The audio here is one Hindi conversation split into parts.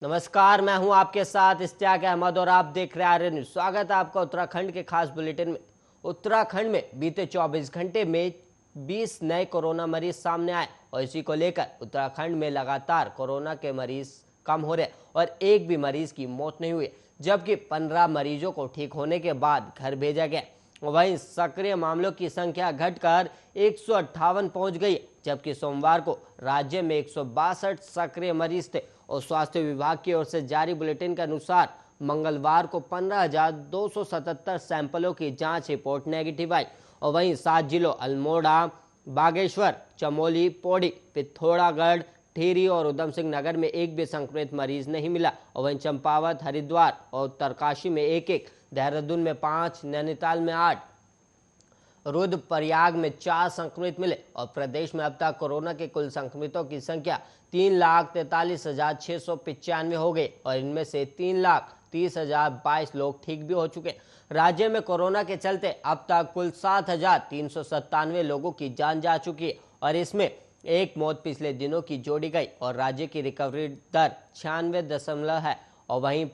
नमस्कार, मैं हूं आपके साथ इश्तियाक अहमद और आप देख रहे हैं आर्य न्यूज। स्वागत है आपका उत्तराखंड के खास बुलेटिन में। उत्तराखंड में बीते 24 घंटे में 20 नए कोरोना मरीज सामने आए और इसी को लेकर उत्तराखंड में लगातार कोरोना के मरीज कम हो रहे और एक भी मरीज की मौत नहीं हुई, जबकि 15 मरीजों को ठीक होने के बाद घर भेजा गया। वहीं सक्रिय मामलों की संख्या घटकर 158 पहुंच गई, जबकि सोमवार को राज्य में 162 सक्रिय मरीज थे और स्वास्थ्य विभाग की ओर से जारी बुलेटिन के अनुसार मंगलवार को 15,277 सैंपलों की जांच रिपोर्ट नेगेटिव आई और वहीं 7 जिलों अल्मोड़ा, बागेश्वर, चमोली, पौड़ी, पिथौरागढ़, टिहरी और उधम सिंह नगर में एक भी संक्रमित मरीज नहीं मिला और वहीं चंपावत, हरिद्वार और उत्तरकाशी में एक, देहरादून में 5, नैनीताल में 8, रुद्रप्रयाग में 4 संक्रमित मिले और प्रदेश में अब तक कोरोना के कुल संक्रमितों की संख्या 3,43,695 हो गई और इनमें से 3,30,022 लोग ठीक भी हो चुके। राज्य में कोरोना के चलते अब तक कुल 7,397 लोगों की जान जा चुकी है और इसमें एक मौत पिछले दिनों की जोड़ी गई और राज्य की रिकवरी दर 96% है और वहीं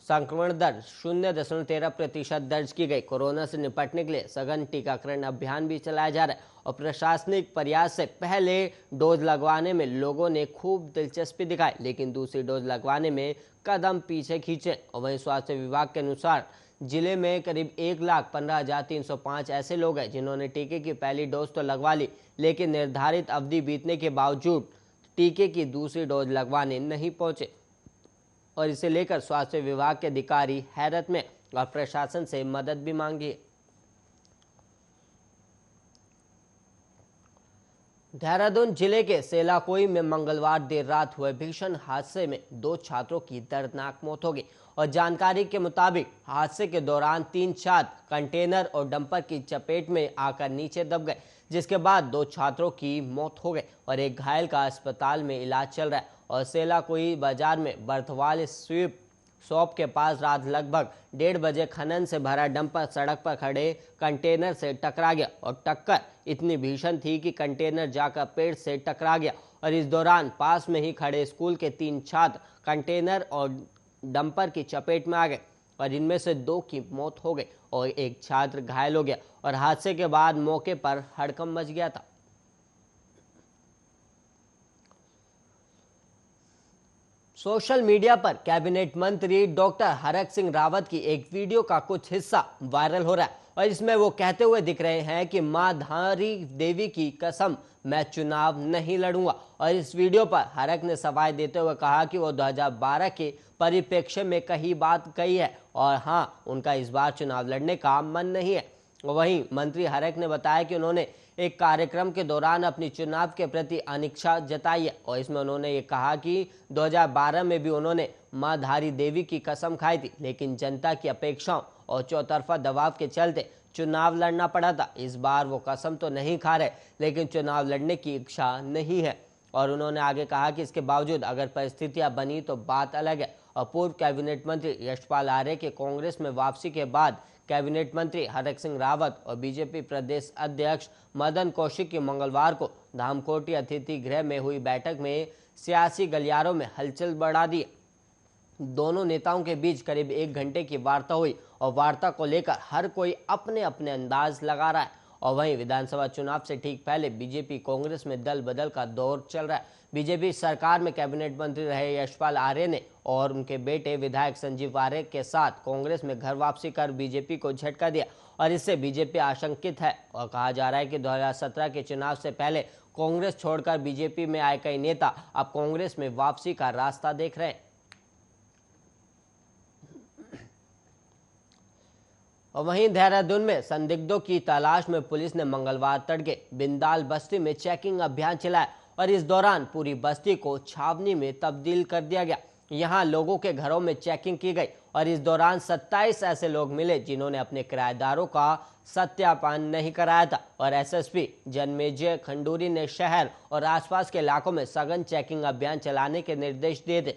संक्रमण दर 0.13% दर्ज की गई। कोरोना से निपटने के लिए सघन टीकाकरण अभियान भी चलाया जा रहा है और प्रशासनिक प्रयास से पहले डोज लगवाने में लोगों ने खूब दिलचस्पी दिखाई, लेकिन दूसरी डोज लगवाने में कदम पीछे खींचे। और वहीं स्वास्थ्य विभाग के अनुसार जिले में करीब 1,15,305 ऐसे लोग हैं जिन्होंने टीके की पहली डोज तो लगवा ली, लेकिन निर्धारित अवधि बीतने के बावजूद टीके की दूसरी डोज लगवाने नहीं पहुंचे और इसे लेकर स्वास्थ्य विभाग के अधिकारी हैरत में और प्रशासन से मदद भी मांगी। देहरादून जिले के सेलाकोई में मंगलवार देर रात हुए भीषण हादसे में 2 छात्रों की दर्दनाक मौत हो गई और जानकारी के मुताबिक हादसे के दौरान 3 छात्र कंटेनर और डंपर की चपेट में आकर नीचे दब गए, जिसके बाद 2 छात्रों की मौत हो गई और एक घायल का अस्पताल में इलाज चल रहा है। और सेलाकोई बाजार में बर्थवाल स्वीप शॉप के पास रात लगभग 1:30 बजे खनन से भरा डंपर सड़क पर खड़े कंटेनर से टकरा गया और टक्कर इतनी भीषण थी कि कंटेनर जाकर पेड़ से टकरा गया और इस दौरान पास में ही खड़े स्कूल के 3 छात्र कंटेनर और डंपर की चपेट में आ गए और इनमें से 2 की मौत हो गई और एक छात्र घायल हो गया और हादसे के बाद मौके पर हड़कंप मच गया था। सोशल मीडिया पर कैबिनेट मंत्री डॉक्टर हरक सिंह रावत की एक वीडियो का कुछ हिस्सा वायरल हो रहा है और इसमें वो कहते हुए दिख रहे हैं कि मां धारी देवी की कसम, मैं चुनाव नहीं लड़ूंगा। और इस वीडियो पर हरक ने सफाई देते हुए कहा कि वो 2012 के परिप्रेक्ष्य में कही बात कही है और हाँ, उनका इस बार चुनाव लड़ने का मन नहीं है। वहीं मंत्री हरक ने बताया कि उन्होंने एक कार्यक्रम के दौरान अपनी चुनाव के प्रति अनिच्छा जताई है और इसमें उन्होंने ये कहा कि 2012 में भी उन्होंने मां धारी देवी की कसम खाई थी, लेकिन जनता की अपेक्षाओं और चौतरफा दबाव के चलते चुनाव लड़ना पड़ा था। इस बार वो कसम तो नहीं खा रहे, लेकिन चुनाव लड़ने की इच्छा नहीं है। और उन्होंने आगे कहा कि इसके बावजूद अगर परिस्थितियां बनी तो बात अलग है। और पूर्व कैबिनेट मंत्री यशपाल आर्य के कांग्रेस में वापसी के बाद कैबिनेट मंत्री हरक सिंह रावत और बीजेपी प्रदेश अध्यक्ष मदन कौशिक की मंगलवार को धामकोटी अतिथि गृह में हुई बैठक में सियासी गलियारों में हलचल बढ़ा दी। दोनों नेताओं के बीच करीब 1 घंटे की वार्ता हुई और वार्ता को लेकर हर कोई अपने अपने अंदाज लगा रहा है। और वहीं विधानसभा चुनाव से ठीक पहले बीजेपी कांग्रेस में दल बदल का दौर चल रहा है। बीजेपी सरकार में कैबिनेट मंत्री रहे यशपाल आर्य ने और उनके बेटे विधायक संजीव आर्य के साथ कांग्रेस में घर वापसी कर बीजेपी को झटका दिया और इससे बीजेपी आशंकित है और कहा जा रहा है कि 2017 के चुनाव से पहले कांग्रेस छोड़कर बीजेपी में आए कई नेता अब कांग्रेस में वापसी का रास्ता देख रहे हैं। और वहीं देहरादून में संदिग्धों की तलाश में पुलिस ने मंगलवार तड़के बिंदाल बस्ती में चेकिंग अभियान चलाया और इस दौरान पूरी बस्ती को छावनी में तब्दील कर दिया गया। यहां लोगों के घरों में चेकिंग की गई और इस दौरान 27 ऐसे लोग मिले जिन्होंने अपने किराएदारों का सत्यापन नहीं कराया था और एसएसपी जन्मेजय खंडूरी ने शहर और आसपास के इलाकों में सघन चेकिंग अभियान चलाने के निर्देश दिए थे।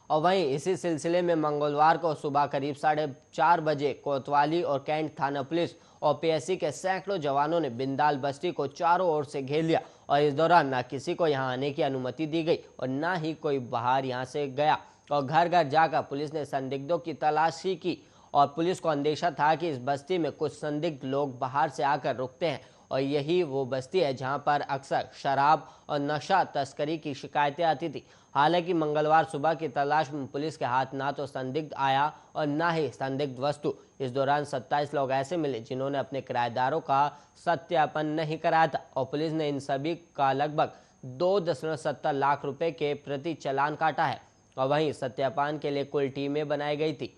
और वहीं इसी सिलसिले में मंगलवार को सुबह करीब 4:30 बजे कोतवाली और कैंट थाना पुलिस और पीएससी के सैकड़ों जवानों ने बिंदाल बस्ती को चारों ओर से घेर लिया और इस दौरान न किसी को यहाँ आने की अनुमति दी गई और न ही कोई बाहर यहाँ से गया। और घर घर जाकर पुलिस ने संदिग्धों की तलाशी की और पुलिस को अंदेशा था कि इस बस्ती में कुछ संदिग्ध लोग बाहर से आकर रुकते हैं और यही वो बस्ती है जहां पर अक्सर शराब और नशा तस्करी की शिकायतें आती थी। हालांकि मंगलवार सुबह की तलाश में पुलिस के हाथ ना तो संदिग्ध आया और ना ही संदिग्ध वस्तु। इस दौरान 27 लोग ऐसे मिले जिन्होंने अपने किराएदारों का सत्यापन नहीं कराया था और पुलिस ने इन सभी का लगभग 2.70 लाख रुपए के प्रति चालान काटा है। और वहीं सत्यापन के लिए कुल टीमें बनाई गई थी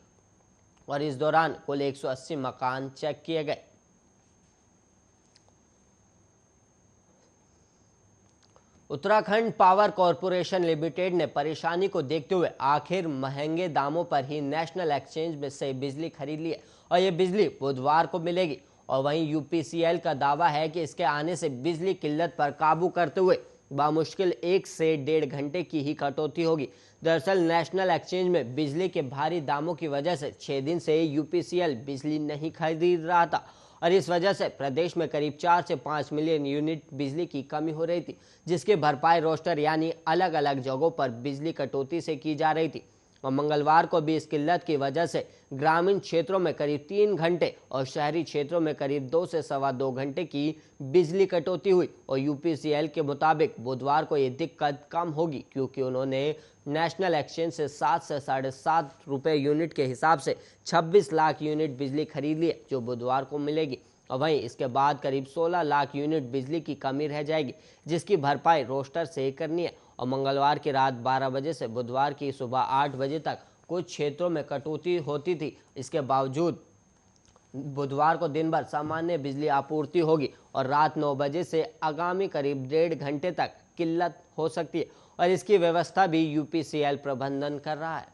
और इस दौरान कुल 180 मकान चेक किए गए। उत्तराखंड पावर कॉरपोरेशन लिमिटेड ने परेशानी को देखते हुए आखिर महंगे दामों पर ही नेशनल एक्सचेंज में से बिजली खरीद ली है और ये बिजली बुधवार को मिलेगी। और वहीं यूपीसीएल का दावा है कि इसके आने से बिजली किल्लत पर काबू करते हुए बामुश्किल 1 से 1.5 घंटे की ही कटौती होगी। दरअसल नेशनल एक्सचेंज में बिजली के भारी दामों की वजह से 6 दिन से यूपीसीएल बिजली नहीं खरीद रहा था और इस वजह से प्रदेश में करीब 4 से 5 मिलियन यूनिट बिजली की कमी हो रही थी, जिसकी भरपाई रोस्टर यानी अलग अलग जगहों पर बिजली कटौती से की जा रही थी। और मंगलवार को भी इस किल्लत की वजह से ग्रामीण क्षेत्रों में करीब 3 घंटे और शहरी क्षेत्रों में करीब 2 से सवा 2 घंटे की बिजली कटौती हुई। और यूपीसीएल के मुताबिक बुधवार को ये दिक्कत कम होगी क्योंकि उन्होंने नेशनल एक्सचेंज से 7 से 7.5 रुपए यूनिट के हिसाब से 26 लाख यूनिट बिजली खरीद ली है जो बुधवार को मिलेगी। और वहीं इसके बाद करीब 16 लाख यूनिट बिजली की कमी रह जाएगी जिसकी भरपाई रोस्टर से करनी है। और मंगलवार की रात 12 बजे से बुधवार की सुबह 8 बजे तक कुछ क्षेत्रों में कटौती होती थी। इसके बावजूद बुधवार को दिन भर सामान्य बिजली आपूर्ति होगी और रात 9 बजे से आगामी करीब 1.5 घंटे तक किल्लत हो सकती है और इसकी व्यवस्था भी यूपीसीएल प्रबंधन कर रहा है।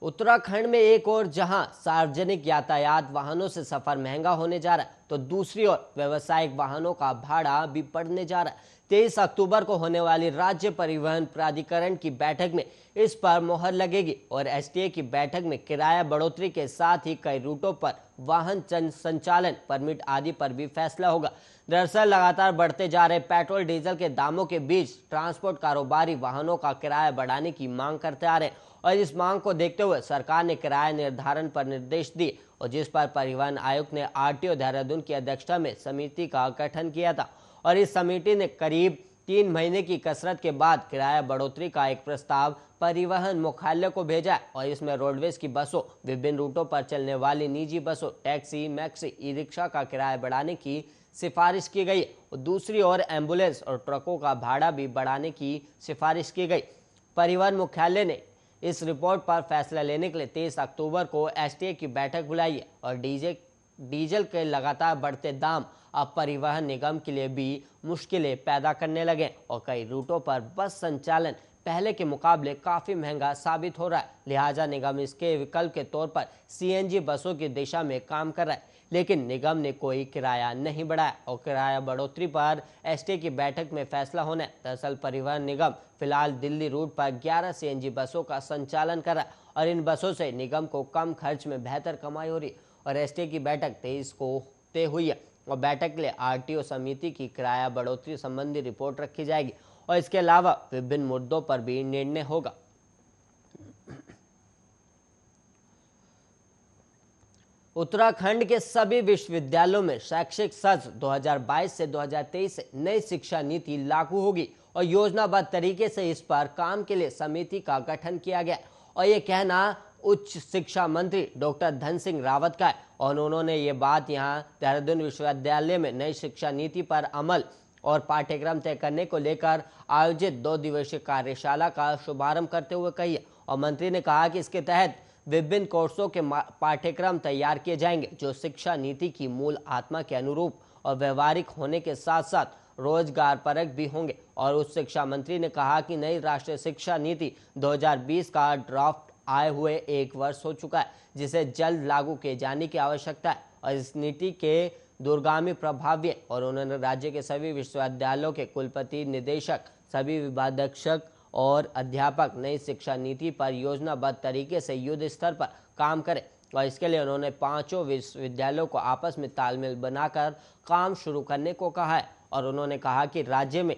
उत्तराखंड में एक और जहां सार्वजनिक यातायात वाहनों से सफर महंगा होने जा रहा है तो दूसरी ओर व्यावसायिक वाहनों का भाड़ा भी बढ़ने जा रहा है। 23 अक्टूबर को होने वाली राज्य परिवहन प्राधिकरण की बैठक में इस पर मोहर लगेगी और एसटीए की बैठक में किराया बढ़ोतरी के साथ ही कई रूटों पर वाहन संचालन परमिट आदि पर भी फैसला होगा। दरअसल लगातार बढ़ते जा रहे पेट्रोल डीजल के दामों के बीच ट्रांसपोर्ट कारोबारी वाहनों का किराया बढ़ाने की मांग करते आ रहे हैं और इस मांग को देखते हुए सरकार ने किराया निर्धारण पर निर्देश दिए और जिस पर परिवहन आयुक्त ने आरटीओ देहरादून की अध्यक्षता में समिति का गठन किया था और इस समिति ने करीब 3 महीने की कसरत के बाद किराया बढ़ोतरी का एक प्रस्ताव परिवहन मुख्यालय को भेजा है और इसमें रोडवेज की बसों, विभिन्न रूटों पर चलने वाली निजी बसों, टैक्सी, मैक्सी, ई रिक्शा का किराया बढ़ाने की सिफारिश की गई और दूसरी ओर एम्बुलेंस और ट्रकों का भाड़ा भी बढ़ाने की सिफारिश की गई। परिवहन मुख्यालय ने इस रिपोर्ट पर फैसला लेने के लिए 23 अक्टूबर को एसटीए की बैठक बुलाई है और डीजल के लगातार बढ़ते दाम अब परिवहन निगम के लिए भी मुश्किलें पैदा करने लगे और कई रूटों पर बस संचालन पहले के मुकाबले काफी महंगा साबित हो रहा है। लिहाजा निगम इसके विकल्प के तौर पर सीएनजी बसों की दिशा में काम कर रहा है, लेकिन निगम ने कोई किराया नहीं बढ़ाया और किराया बढ़ोतरी पर एसटीए की बैठक में फैसला होना है। दरअसल परिवहन निगम फिलहाल दिल्ली रूट पर 11 सीएनजी बसों का संचालन कर रहा है और इन बसों से निगम को कम खर्च में बेहतर कमाई हो रही है और एसटीए की बैठक 23 को तय हुई है और बैठक के लिए आरटीओ समिति की किराया बढ़ोतरी संबंधी रिपोर्ट रखी जाएगी और इसके अलावा विभिन्न मुद्दों पर भी निर्णय होगा। उत्तराखंड के सभी विश्वविद्यालयों में शैक्षिक सत्र 2022 से 2023 से नई शिक्षा नीति लागू होगी और योजनाबद्ध तरीके से इस पर काम के लिए समिति का गठन किया गया और ये कहना उच्च शिक्षा मंत्री डॉक्टर धन सिंह रावत का है और उन्होंने ये बात यहां देहरादून विश्वविद्यालय में नई शिक्षा नीति पर अमल और पाठ्यक्रम तय करने को लेकर आयोजित 2 दिवसीय कार्यशाला का शुभारंभ करते हुए कही है। और मंत्री ने कहा कि इसके तहत विभिन्न कोर्सों के पाठ्यक्रम तैयार किए जाएंगे जो शिक्षा नीति की मूल आत्मा के अनुरूप और व्यवहारिक होने के साथ साथ रोजगार परक भी होंगे। और उच्च शिक्षा मंत्री ने कहा कि नई राष्ट्रीय शिक्षा नीति 2020 का ड्राफ्ट आए हुए 1 वर्ष हो चुका है जिसे जल्द लागू किए जाने की आवश्यकता है और इस नीति के दूरगामी प्रभाव है। और उन्होंने राज्य के सभी विश्वविद्यालयों के कुलपति, निदेशक, सभी विभागाध्यक्ष और अध्यापक नई शिक्षा नीति पर योजनाबद्ध तरीके से युद्ध स्तर पर काम करें और इसके लिए उन्होंने 5 विश्वविद्यालयों को आपस में तालमेल बनाकर काम शुरू करने को कहा है। और उन्होंने कहा कि राज्य में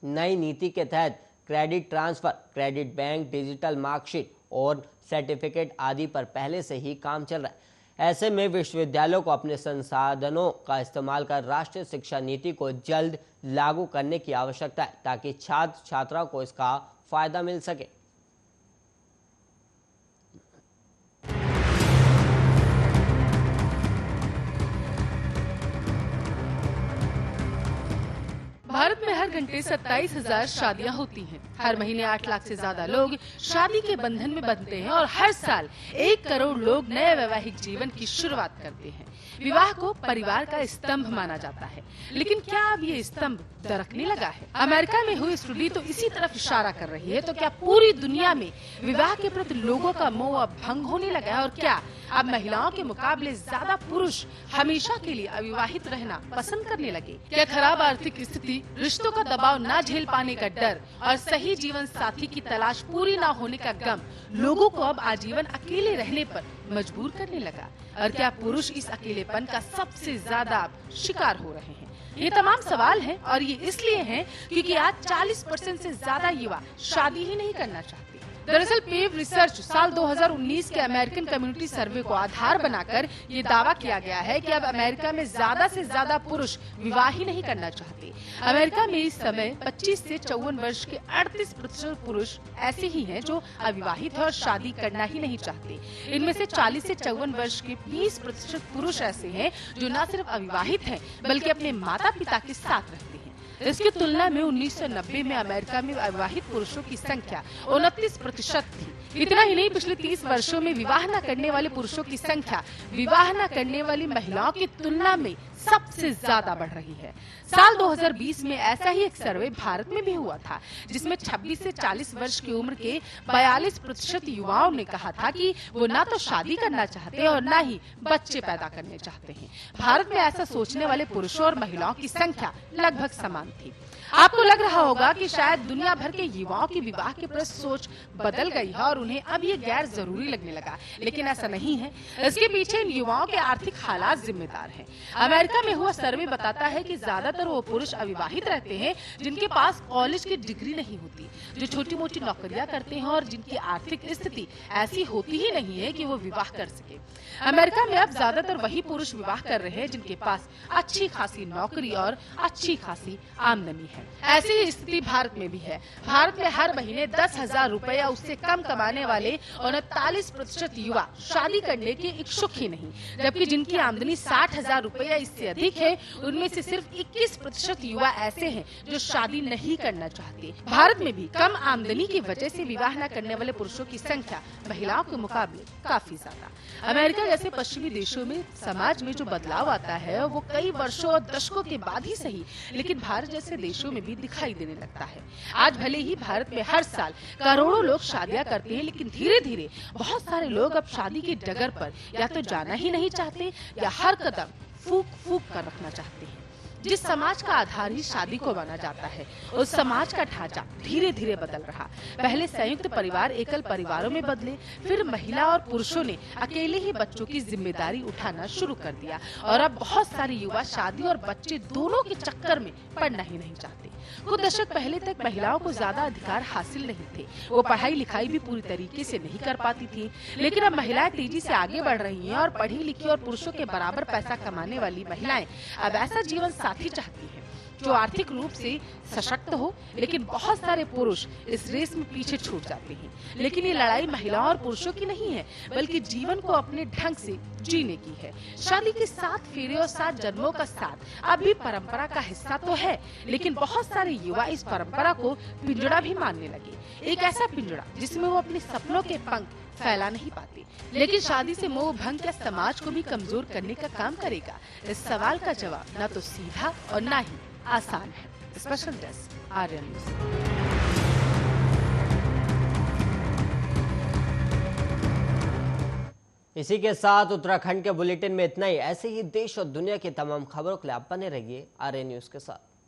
नई नीति के तहत credit transfer, credit bank, digital marksheet और सर्टिफिकेट आदि पर पहले से ही काम चल रहा है। ऐसे में विश्वविद्यालयों को अपने संसाधनों का इस्तेमाल कर राष्ट्रीय शिक्षा नीति को जल्द लागू करने की आवश्यकता है, ताकि छात्र छात्राओं को इसका फायदा मिल सके। भारत में हर घंटे 27,000 शादियां होती हैं। हर महीने 8 लाख से ज्यादा लोग शादी के बंधन में बंधते हैं और हर साल 1 करोड़ लोग नए वैवाहिक जीवन की शुरुआत करते हैं। विवाह को परिवार का स्तंभ माना जाता है, लेकिन क्या अब ये स्तंभ दरकने लगा है? अमेरिका में हुई स्टडी तो इसी तरफ इशारा कर रही है। तो क्या पूरी दुनिया में विवाह के प्रति लोगों का मोह अब भंग होने लगा है? और क्या अब महिलाओं के मुकाबले ज्यादा पुरुष हमेशा के लिए अविवाहित रहना पसंद करने लगे? क्या खराब आर्थिक स्थिति, रिश्तों का दबाव न झेल पाने का डर और सही जीवन साथी की तलाश पूरी न होने का गम लोगों को अब आजीवन अकेले रहने पर मजबूर करने लगा? और क्या पुरुष इस अकेलेपन का सबसे ज्यादा शिकार हो रहे हैं? ये तमाम सवाल हैं और ये इसलिए हैं क्योंकि आज 40% से ज्यादा युवा शादी ही नहीं करना चाहते। दरअसल पेव रिसर्च साल 2019 के अमेरिकन कम्युनिटी सर्वे को आधार बनाकर ये दावा किया गया है कि अब अमेरिका में ज्यादा से ज्यादा पुरुष विवाह ही नहीं करना चाहते। अमेरिका में इस समय 25 से 54 वर्ष के 38% पुरुष ऐसे ही हैं जो अविवाहित हैं और शादी करना ही नहीं चाहते। इनमें से 40 से 54 वर्ष के 20% पुरुष ऐसे हैं जो न सिर्फ अविवाहित हैं बल्कि अपने माता पिता के साथ रहते हैं। इसकी तुलना में 1990 में अमेरिका में अविवाहित पुरुषों की संख्या 29% थी। इतना ही नहीं, पिछले 30 वर्षों में विवाह न करने वाले पुरुषों की संख्या विवाह न करने वाली महिलाओं की तुलना में सबसे ज्यादा बढ़ रही है। साल 2020 में ऐसा ही एक सर्वे भारत में भी हुआ था, जिसमें 26 से 40 वर्ष की उम्र के 42% युवाओं ने कहा था कि वो ना तो शादी करना चाहते और ना ही बच्चे पैदा करने चाहते हैं। भारत में ऐसा सोचने वाले पुरुषों और महिलाओं की संख्या लगभग समान थी। आपको लग रहा होगा कि शायद दुनिया भर के युवाओं की विवाह के प्रति सोच बदल गई है और उन्हें अब ये गैर जरूरी लगने लगा, लेकिन ऐसा नहीं है। इसके पीछे इन युवाओं के आर्थिक हालात जिम्मेदार हैं। अमेरिका में हुआ सर्वे बताता है कि ज्यादातर वो पुरुष अविवाहित रहते हैं जिनके पास कॉलेज की डिग्री नहीं होती, जो छोटी मोटी नौकरियां करते हैं और जिनकी आर्थिक स्थिति ऐसी होती ही नहीं है कि वो विवाह कर सके। अमेरिका में अब ज्यादातर वही पुरुष विवाह कर रहे हैं जिनके पास अच्छी खासी नौकरी और अच्छी खासी आमदनी है। ऐसी ही स्थिति भारत में भी है। भारत में हर महीने 10,000 रुपए या उससे कम कमाने वाले 39% युवा शादी करने के इच्छुक ही नहीं, जबकि जिनकी आमदनी 60,000 रुपए या इससे अधिक है उनमें से सिर्फ 21% युवा ऐसे हैं जो शादी नहीं करना चाहते। भारत में भी कम आमदनी की वजह से विवाह न करने वाले पुरुषों की संख्या महिलाओं के मुकाबले काफी ज्यादा। अमेरिका जैसे पश्चिमी देशों में समाज में जो बदलाव आता है वो कई वर्षों और दशकों के बाद ही सही, लेकिन भारत जैसे देशों में भी दिखाई देने लगता है। आज भले ही भारत में हर साल करोड़ों लोग शादियां करते हैं, लेकिन धीरे धीरे बहुत सारे लोग अब शादी की डगर पर या तो जाना ही नहीं चाहते या हर कदम फूक फूक कर रखना चाहते हैं। जिस समाज का आधार ही शादी को माना जाता है, उस समाज का ढांचा धीरे धीरे बदल रहा। पहले संयुक्त परिवार एकल परिवारों में बदले, फिर महिला और पुरुषों ने अकेले ही बच्चों की जिम्मेदारी उठाना शुरू कर दिया और अब बहुत सारे युवा शादी और बच्चे दोनों के चक्कर में पड़ना ही नहीं चाहते। कुछ दशक पहले तक महिलाओं को ज्यादा अधिकार हासिल नहीं थे, वो पढ़ाई लिखाई भी पूरी तरीके से नहीं कर पाती थी, लेकिन अब महिलाएं तेजी से आगे बढ़ रही हैं और पढ़ी लिखी और पुरुषों के बराबर पैसा कमाने वाली महिलाएं अब ऐसा जीवन साथी चाहती हैं जो आर्थिक रूप से सशक्त हो। लेकिन बहुत सारे पुरुष इस रेस में पीछे छूट जाते हैं। लेकिन ये लड़ाई महिलाओं और पुरुषों की नहीं है, बल्कि जीवन को अपने ढंग से जीने की है। शादी के 7 फेरे और 7 जन्मों का साथ अब भी परंपरा का हिस्सा तो है, लेकिन बहुत सारे युवा इस परंपरा को पिंजड़ा भी मानने लगे। एक ऐसा पिंजड़ा जिसमें वो अपने सपनों के पंख फैला नहीं पाते। लेकिन शादी से मोह भंग क्या समाज को भी कमजोर करने का काम करेगा? इस सवाल का जवाब न तो सीधा और न ही आसान है। Special desk Aryan news. इसी के साथ उत्तराखंड के बुलेटिन में इतना ही। ऐसे ही देश और दुनिया की तमाम खबरों के लिए आप बने रहिए आर्यन न्यूज़ के साथ।